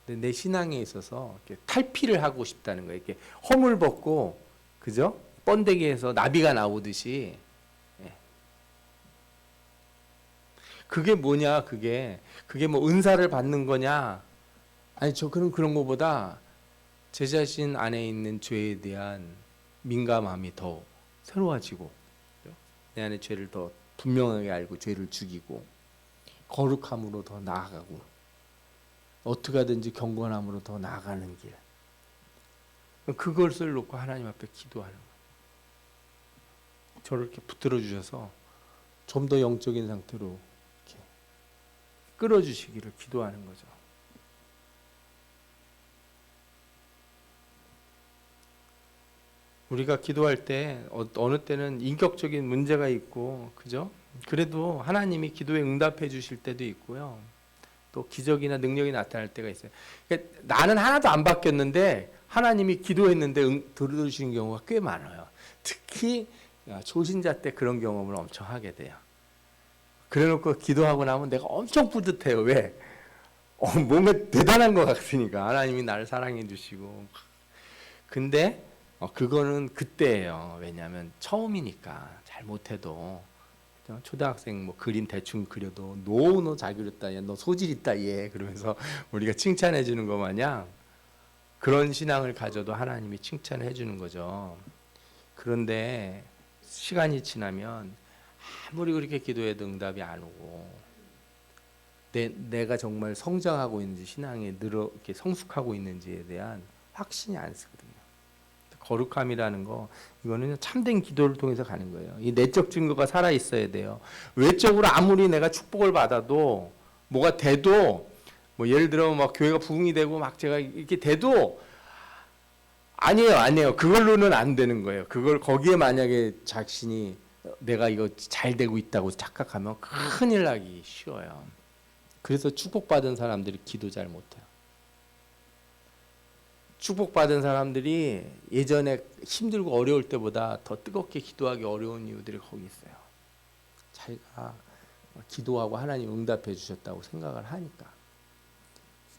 근데 내 신앙에 있어서 이렇게 탈피를 하고 싶다는 거예요. 이렇게 허물 벗고, 그죠? 번데기에서 나비가 나오듯이. 그게 뭐냐? 그게 뭐 은사를 받는 거냐? 아니 저 그런 거보다 제 자신 안에 있는 죄에 대한 민감함이 더 새로워지고, 내 안에 죄를 더 분명하게 알고 죄를 죽이고 거룩함으로 더 나아가고 어떻게 하든지 경건함으로 더 나아가는 길. 그것을 놓고 하나님 앞에 기도하는 거예요. 저를 이렇게 붙들어 주셔서 좀 더 영적인 상태로 이렇게 끌어주시기를 기도하는 거죠. 우리가 기도할 때 어느 때는 인격적인 문제가 있고, 그죠? 그래도 하나님이 기도에 응답해 주실 때도 있고요. 또 기적이나 능력이 나타날 때가 있어요. 그러니까 나는 하나도 안 바뀌었는데 하나님이 기도했는데 들어주시는 경우가 꽤 많아요. 특히 초신자 때 그런 경험을 엄청 하게 돼요. 그래놓고 기도하고 나면 내가 엄청 뿌듯해요. 왜? 뭔가 대단한 것 같으니까 하나님이 나를 사랑해 주시고. 근데 그거는 그때예요. 왜냐하면 처음이니까 잘 못해도 초등학생 뭐 그림 대충 그려도 너 잘 그렸다, 야, 너 소질 있다, 얘 그러면서 우리가 칭찬해 주는 것 마냥 그런 신앙을 가져도 하나님이 칭찬해 주는 거죠. 그런데 시간이 지나면 아무리 그렇게 기도해도 응답이 안 오고 내가 정말 성장하고 있는지 신앙에 이렇게 성숙하고 있는지에 대한 확신이 안 쓰거든요. 거룩함이라는 거, 이거는 참된 기도를 통해서 가는 거예요. 이 내적 증거가 살아 있어야 돼요. 외적으로 아무리 내가 축복을 받아도 뭐가 돼도 뭐 예를 들어 막 교회가 부흥이 되고 막 제가 이렇게 돼도 아니에요, 아니에요. 그걸로는 안 되는 거예요. 그걸 거기에 만약에 자신이 내가 이거 잘 되고 있다고 착각하면 큰일 나기 쉬워요. 그래서 축복받은 사람들이 기도 잘 못해요. 축복받은 사람들이 예전에 힘들고 어려울 때보다 더 뜨겁게 기도하기 어려운 이유들이 거기 있어요. 자기가 기도하고 하나님 응답해 주셨다고 생각을 하니까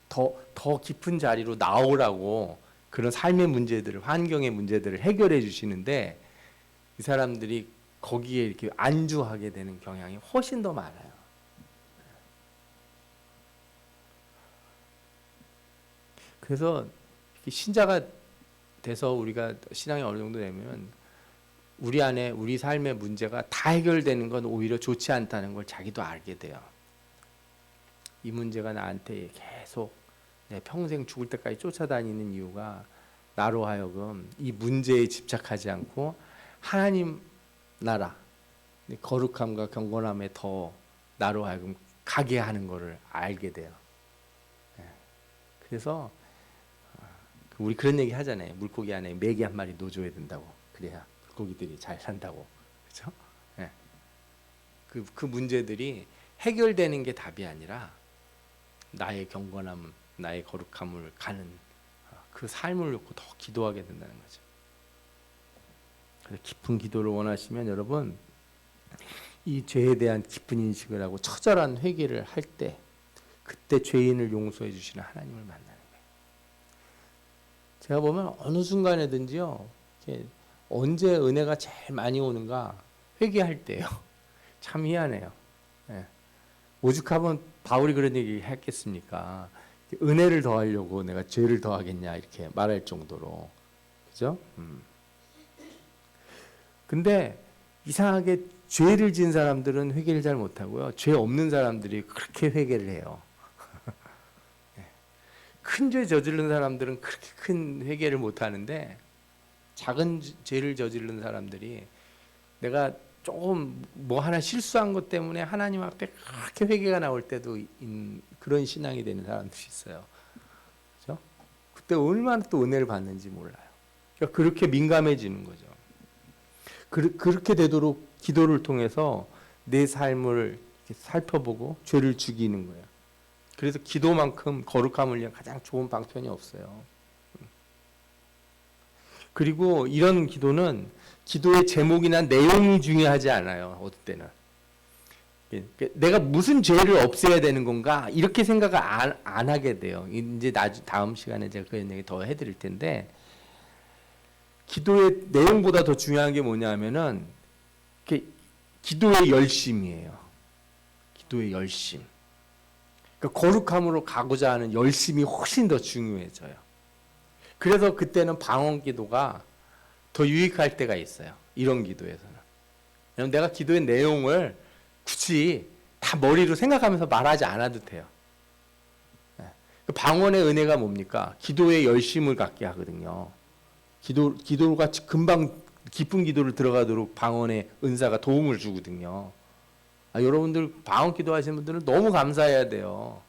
더 깊은 자리로 나오라고 그런 삶의 문제들을, 환경의 문제들을 해결해 주시는데 이 사람들이 거기에 이렇게 안주하게 되는 경향이 훨씬 더 많아요. 그래서 신자가 돼서 우리가 신앙이 어느 정도 되면 우리 안에 우리 삶의 문제가 다 해결되는 건 오히려 좋지 않다는 걸 자기도 알게 돼요. 이 문제가 나한테 계속 내 평생 죽을 때까지 쫓아다니는 이유가 나로 하여금 이 문제에 집착하지 않고 하나님 나라, 거룩함과 경건함에 더 나로 하여금 가게 하는 것을 알게 돼요. 그래서 우리 그런 얘기 하잖아요. 물고기 안에 메기 한 마리 넣어줘야 된다고. 그래야 물고기들이 잘 산다고. 그렇죠? 네. 그 문제들이 해결되는 게 답이 아니라 나의 경건함, 나의 거룩함을 가는 그 삶을 놓고 더 기도하게 된다는 거죠. 그래서 깊은 기도를 원하시면 여러분 이 죄에 대한 깊은 인식을 하고 처절한 회개를 할 때 그때 죄인을 용서해 주시는 하나님을 만나는 거예요. 제가 보면 어느 순간에든지요, 언제 은혜가 제일 많이 오는가 회개할 때요. 참 희한해요. 네. 오죽하면 바울이 그런 얘기 했겠습니까? 은혜를 더하려고 내가 죄를 더하겠냐 이렇게 말할 정도로, 그죠? 근데 이상하게 죄를 지은 사람들은 회개를 잘 못하고요. 죄 없는 사람들이 그렇게 회개를 해요. 큰 죄 저지른 사람들은 그렇게 큰 회개를 못하는데 작은 죄를 저지른 사람들이 내가 조금 뭐 하나 실수한 것 때문에 하나님 앞에 그렇게 회개가 나올 때도 그런 신앙이 되는 사람들이 있어요. 그렇죠? 그때 얼마나 또 은혜를 받는지 몰라요. 그러니까 그렇게 민감해지는 거죠. 그렇게 되도록 기도를 통해서 내 삶을 살펴보고 죄를 죽이는 거예요. 그래서 기도만큼 거룩함을 위한 가장 좋은 방편이 없어요. 그리고 이런 기도는 기도의 제목이나 내용이 중요하지 않아요. 어떨 때는. 내가 무슨 죄를 없애야 되는 건가 이렇게 생각을 안 하게 돼요. 이제 다음 시간에 제가 그런 얘기 더 해드릴 텐데 기도의 내용보다 더 중요한 게 뭐냐면은 기도의 열심이에요. 기도의 열심. 그러니까 거룩함으로 가고자 하는 열심이 훨씬 더 중요해져요. 그래서 그때는 방언 기도가 더 유익할 때가 있어요. 이런 기도에서는. 왜냐면 내가 기도의 내용을 굳이 다 머리로 생각하면서 말하지 않아도 돼요. 방언의 은혜가 뭡니까? 기도의 열심을 갖게 하거든요. 기도가 금방 깊은 기도를 들어가도록 방언의 은사가 도움을 주거든요. 여러분들 방언 기도하시는 분들은 너무 감사해야 돼요.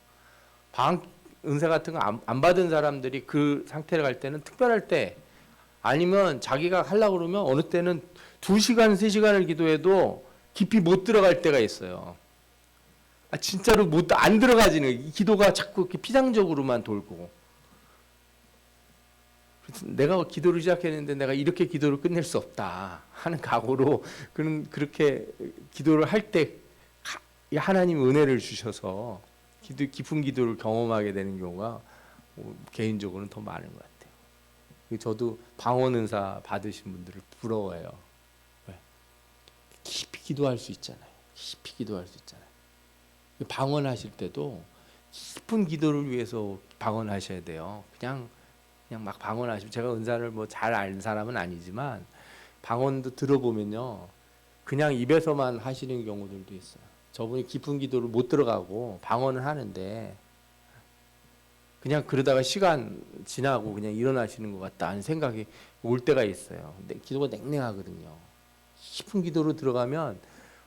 방언 은사 같은 거 안 받은 사람들이 그 상태를 갈 때는 특별할 때 아니면 자기가 하려고 그러면 어느 때는 2시간, 3시간을 기도해도 깊이 못 들어갈 때가 있어요. 진짜로 안 들어가지는 기도가 자꾸 이렇게 피상적으로만 돌고. 그래서 내가 기도를 시작했는데 내가 이렇게 기도를 끝낼 수 없다 하는 각오로 그렇게 기도를 할 때 하나님 은혜를 주셔서 깊은 기도를 경험하게 되는 경우가 개인적으로는 더 많은 것 같아요. 저도 방언 은사 받으신 분들을 부러워해요. 왜? 깊이 기도할 수 있잖아요. 깊이 기도할 수 있잖아요. 방언하실 때도 깊은 기도를 위해서 방언하셔야 돼요. 그냥 막 방언하시면 제가 은사를 뭐 잘 아는 사람은 아니지만 방언도 들어보면요. 그냥 입에서만 하시는 경우들도 있어요. 저분이 깊은 기도를 못 들어가고 방언을 하는데 그냥 그러다가 시간 지나고 그냥 일어나시는 것 같다 하는 생각이 올 때가 있어요. 근데 기도가 냉랭하거든요. 깊은 기도로 들어가면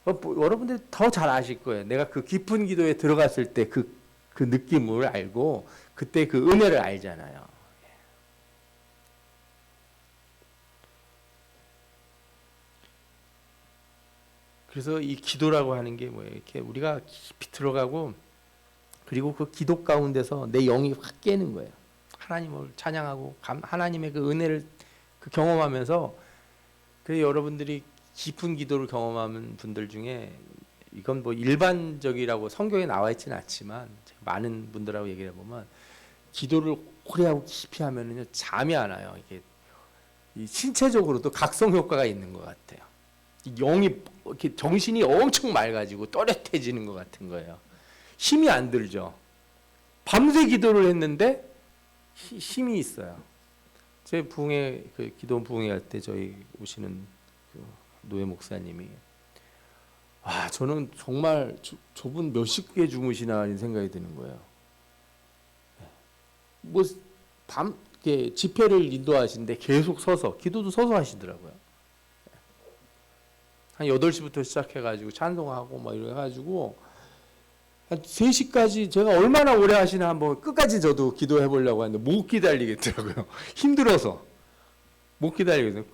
여러분들이 더 잘 아실 거예요. 내가 그 깊은 기도에 들어갔을 때 그 느낌을 알고 그때 그 은혜를 알잖아요. 그래서 이 기도라고 하는 게 뭐예요? 이렇게 우리가 깊이 들어가고 그리고 그 기도 가운데서 내 영이 확 깨는 거예요. 하나님을 찬양하고 하나님의 그 은혜를 경험하면서 그 여러분들이 깊은 기도를 경험하는 분들 중에 이건 뭐 일반적이라고 성경에 나와 있지는 않지만 많은 분들하고 얘기를 해보면 기도를 오래 하고 깊이 하면은요 잠이 안 와요. 이게 이 신체적으로도 각성 효과가 있는 것 같아요. 영이 이렇게 정신이 엄청 맑아지고 또렷해지는 것 같은 거예요. 힘이 안 들죠. 밤새 기도를 했는데 힘이 있어요. 제 부흥회 기도 부흥회 할 때 저희 오시는 노예 목사님이 저는 정말 저분 몇 시에 주무시나 하는 생각이 드는 거예요. 뭐 밤 집회를 인도하시는데 계속 서서 기도도 서서 하시더라고요. 한 8시부터 시작해가지고 찬송하고 막 이래 가지고 한 3시까지 제가 얼마나 오래 하시나 한번 끝까지 저도 기도해 보려고 하는데 못 기다리겠더라고요. 힘들어서 못 기다리겠어요.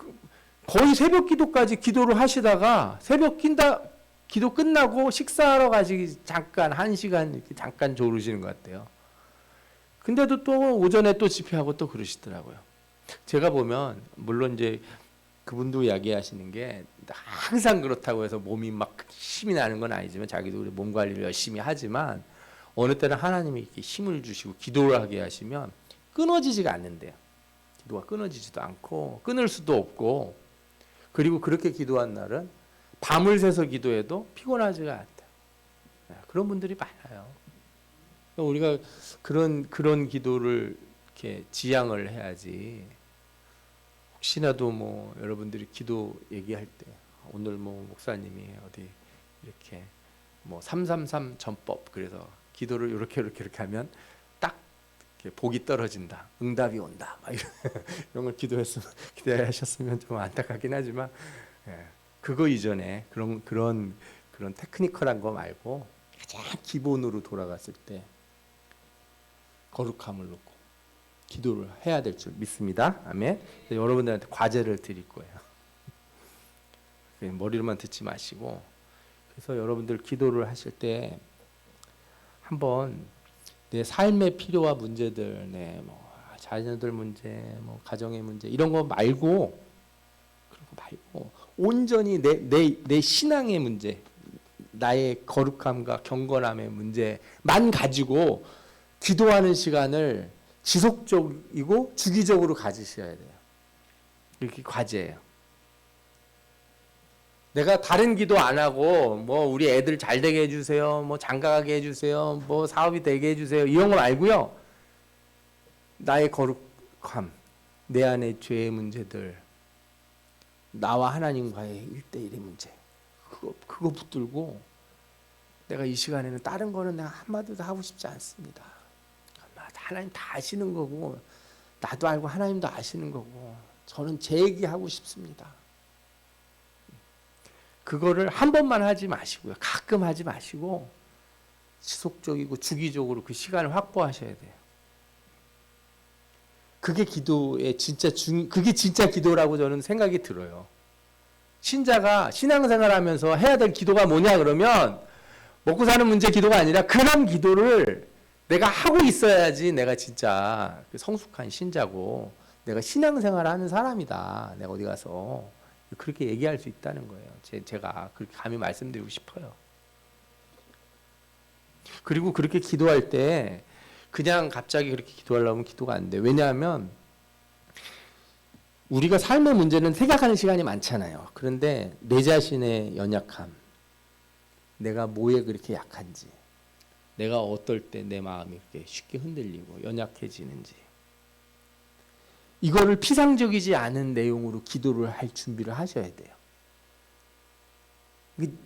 거의 새벽 기도까지 기도를 하시다가 기도 끝나고 식사하러 가시기 잠깐 1시간 이렇게 잠깐 졸으시는 것 같아요. 근데도 또 오전에 또 집회하고 또 그러시더라고요. 제가 보면 물론 이제 그분도 이야기하시는 게 항상 그렇다고 해서 몸이 막 힘이 나는 건 아니지만 자기도 몸 관리를 열심히 하지만 어느 때는 하나님이 이렇게 힘을 주시고 기도를 하게 하시면 끊어지지가 않는데요. 기도가 끊어지지도 않고 끊을 수도 없고 그리고 그렇게 기도한 날은 밤을 새서 기도해도 피곤하지가 않다. 그런 분들이 많아요. 우리가 그런 기도를 이렇게 지향을 해야지. 혹시나도 뭐 여러분들이 기도 얘기할 때 오늘 뭐 목사님이 어디 이렇게 뭐 333 전법 그래서 기도를 이렇게 하면 딱 이렇게 복이 떨어진다, 응답이 온다, 막 이런 걸 기대하셨으면 좀 안타깝긴 하지만 그거 이전에 그런 테크니컬한 거 말고 가장 기본으로 돌아갔을 때 거룩함을 놓고 기도를 해야 될 줄 믿습니다. 아멘. 여러분들한테 과제를 드릴 거예요. 머리로만 듣지 마시고 그래서 여러분들 기도를 하실 때 한번 내 삶의 필요와 문제들, 뭐 자녀들 문제, 뭐 가정의 문제 이런 거 말고 온전히 내 신앙의 문제, 나의 거룩함과 경건함의 문제만 가지고 기도하는 시간을 지속적이고 주기적으로 가지셔야 돼요. 이렇게 과제예요. 내가 다른 기도 안 하고 뭐 우리 애들 잘 되게 해주세요, 뭐 장가가게 해주세요, 뭐 사업이 되게 해주세요 이런 거 말고요. 나의 거룩함, 내 안의 죄의 문제들, 나와 하나님과의 1대1의 문제 그거 붙들고 내가 이 시간에는 다른 거는 내가 한마디도 하고 싶지 않습니다. 하나님 다 아시는 거고 나도 알고 하나님도 아시는 거고 저는 제 얘기 하고 싶습니다. 그거를 한 번만 하지 마시고요. 가끔 하지 마시고 지속적이고 주기적으로 그 시간을 확보하셔야 돼요. 그게 기도의 그게 진짜 기도라고 저는 생각이 들어요. 신자가 신앙생활하면서 해야 될 기도가 뭐냐 그러면 먹고 사는 문제 기도가 아니라 그런 기도를 내가 하고 있어야지 내가 진짜 성숙한 신자고 내가 신앙생활하는 사람이다. 내가 어디 가서 그렇게 얘기할 수 있다는 거예요. 제가 그렇게 감히 말씀드리고 싶어요. 그리고 그렇게 기도할 때 그냥 갑자기 그렇게 기도하려면 기도가 안 돼. 왜냐하면 우리가 삶의 문제는 생각하는 시간이 많잖아요. 그런데 내 자신의 연약함, 내가 뭐에 그렇게 약한지, 내가 어떨 때 내 마음이 그렇게 쉽게 흔들리고 연약해지는지 이거를 피상적이지 않은 내용으로 기도를 할 준비를 하셔야 돼요.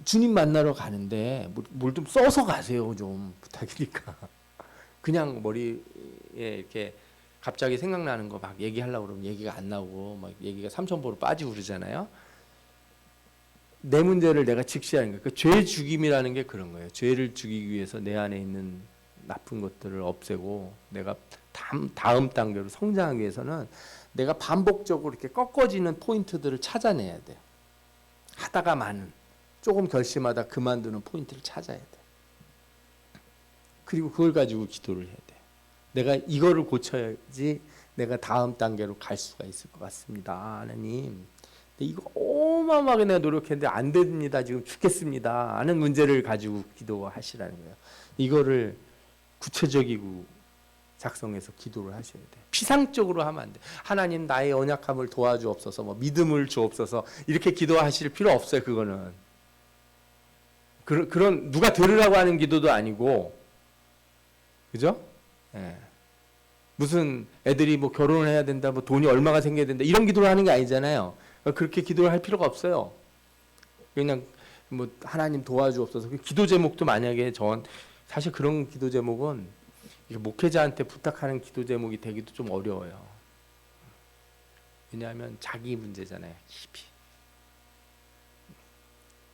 주님 만나러 가는데 뭘 좀 써서 가세요. 좀 부탁이니까. 그냥 머리에 이렇게 갑자기 생각나는 거 막 얘기하려고 그러면 얘기가 안 나오고 막 얘기가 삼천포로 빠지고 그러잖아요. 내 문제를 내가 직시하는 거예요. 그 죄 죽임이라는 게 그런 거예요. 죄를 죽이기 위해서 내 안에 있는 나쁜 것들을 없애고 내가 다음 단계로 성장하기 위해서는 내가 반복적으로 이렇게 꺾어지는 포인트들을 찾아내야 돼요. 하다가 많은 조금 결심하다 그만두는 포인트를 찾아야 돼. 그리고 그걸 가지고 기도를 해야 돼. 내가 이거를 고쳐야지 내가 다음 단계로 갈 수가 있을 것 같습니다, 하나님. 근데 이거 어마어마하게 내가 노력했는데 안 됩니다. 지금 죽겠습니다. 하는 문제를 가지고 기도하시라는 거예요. 이거를 구체적이고 작성해서 기도를 하셔야 돼. 피상적으로 하면 안 돼. 하나님 나의 연약함을 도와주옵소서, 뭐 믿음을 주옵소서 이렇게 기도하실 필요 없어요. 그거는 그런 누가 들으라고 하는 기도도 아니고, 그죠? 예. 무슨 애들이 뭐 결혼을 해야 된다, 뭐 돈이 얼마가 생겨야 된다 이런 기도를 하는 게 아니잖아요. 그렇게 기도를 할 필요가 없어요. 그냥 뭐 하나님 도와주옵소서. 기도 제목도 만약에 사실 그런 기도 제목은 목회자한테 부탁하는 기도 제목이 되기도 좀 어려워요. 왜냐하면 자기 문제잖아요. 깊이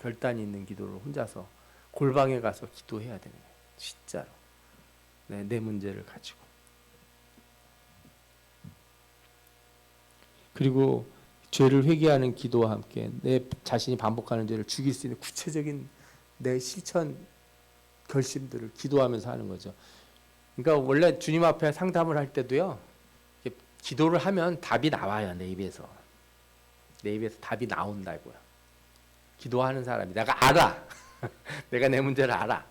결단이 있는 기도를 혼자서 골방에 가서 기도해야 되는 거예요. 진짜로. 네, 내 문제를 가지고. 그리고 죄를 회개하는 기도와 함께 내 자신이 반복하는 죄를 죽일 수 있는 구체적인 내 실천 결심들을 기도하면서 하는 거죠. 그러니까 원래 주님 앞에 상담을 할 때도요, 기도를 하면 답이 나와요. 내 입에서 답이 나온다고요. 기도하는 사람이 내가 알아. 내가 내 문제를 알아.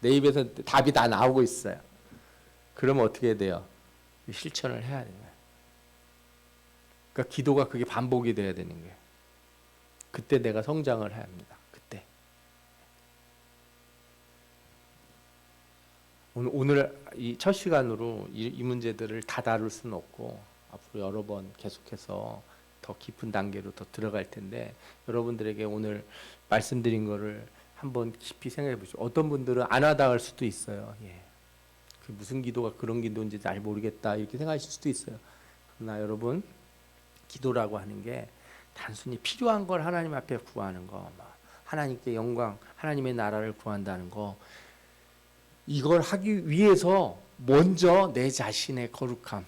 내 입에서 답이 다 나오고 있어요. 그러면 어떻게 돼요? 실천을 해야 돼요. 그러니까 기도가 그게 반복이 돼야 되는 거예요. 그때 내가 성장을 해야 합니다. 그때. 오늘 이 첫 시간으로 이 문제들을 다 다룰 수는 없고 앞으로 여러 번 계속해서 더 깊은 단계로 더 들어갈 텐데, 여러분들에게 오늘 말씀드린 거를 한번 깊이 생각해 보시죠. 어떤 분들은 안 와닿을 수도 있어요. 예. 그 무슨 기도가 그런 기도인지 잘 모르겠다 이렇게 생각하실 수도 있어요. 그러나 여러분, 기도라고 하는 게 단순히 필요한 걸 하나님 앞에 구하는 거, 하나님께 영광, 하나님의 나라를 구한다는 거, 이걸 하기 위해서 먼저 내 자신의 거룩함,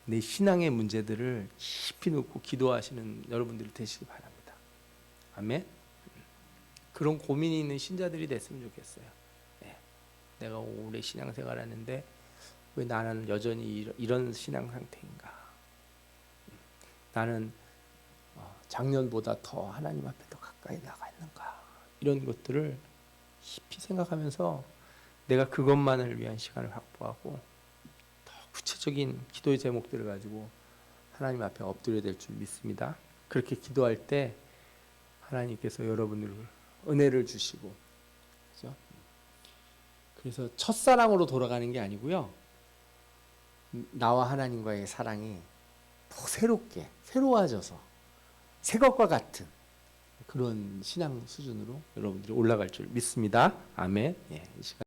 내 신앙의 문제들을 깊이 놓고 기도하시는 여러분들이 되시기 바랍니다. 아멘. 그런 고민이 있는 신자들이 됐으면 좋겠어요. 네. 내가 오래 신앙생활하는데 왜 나는 여전히 이런 신앙 상태인가? 나는 작년보다 더 하나님 앞에 더 가까이 나가 있는가? 이런 것들을 깊이 생각하면서 내가 그것만을 위한 시간을 확보하고 더 구체적인 기도의 제목들을 가지고 하나님 앞에 엎드려야 될 줄 믿습니다. 그렇게 기도할 때 하나님께서 여러분을 은혜를 주시고, 그렇죠? 그래서 첫사랑으로 돌아가는 게 아니고요, 나와 하나님과의 사랑이 더 새롭게 새로워져서 새 것과 같은 그런 신앙 수준으로 여러분들이 올라갈 줄 믿습니다. 아멘. 예, 이 시간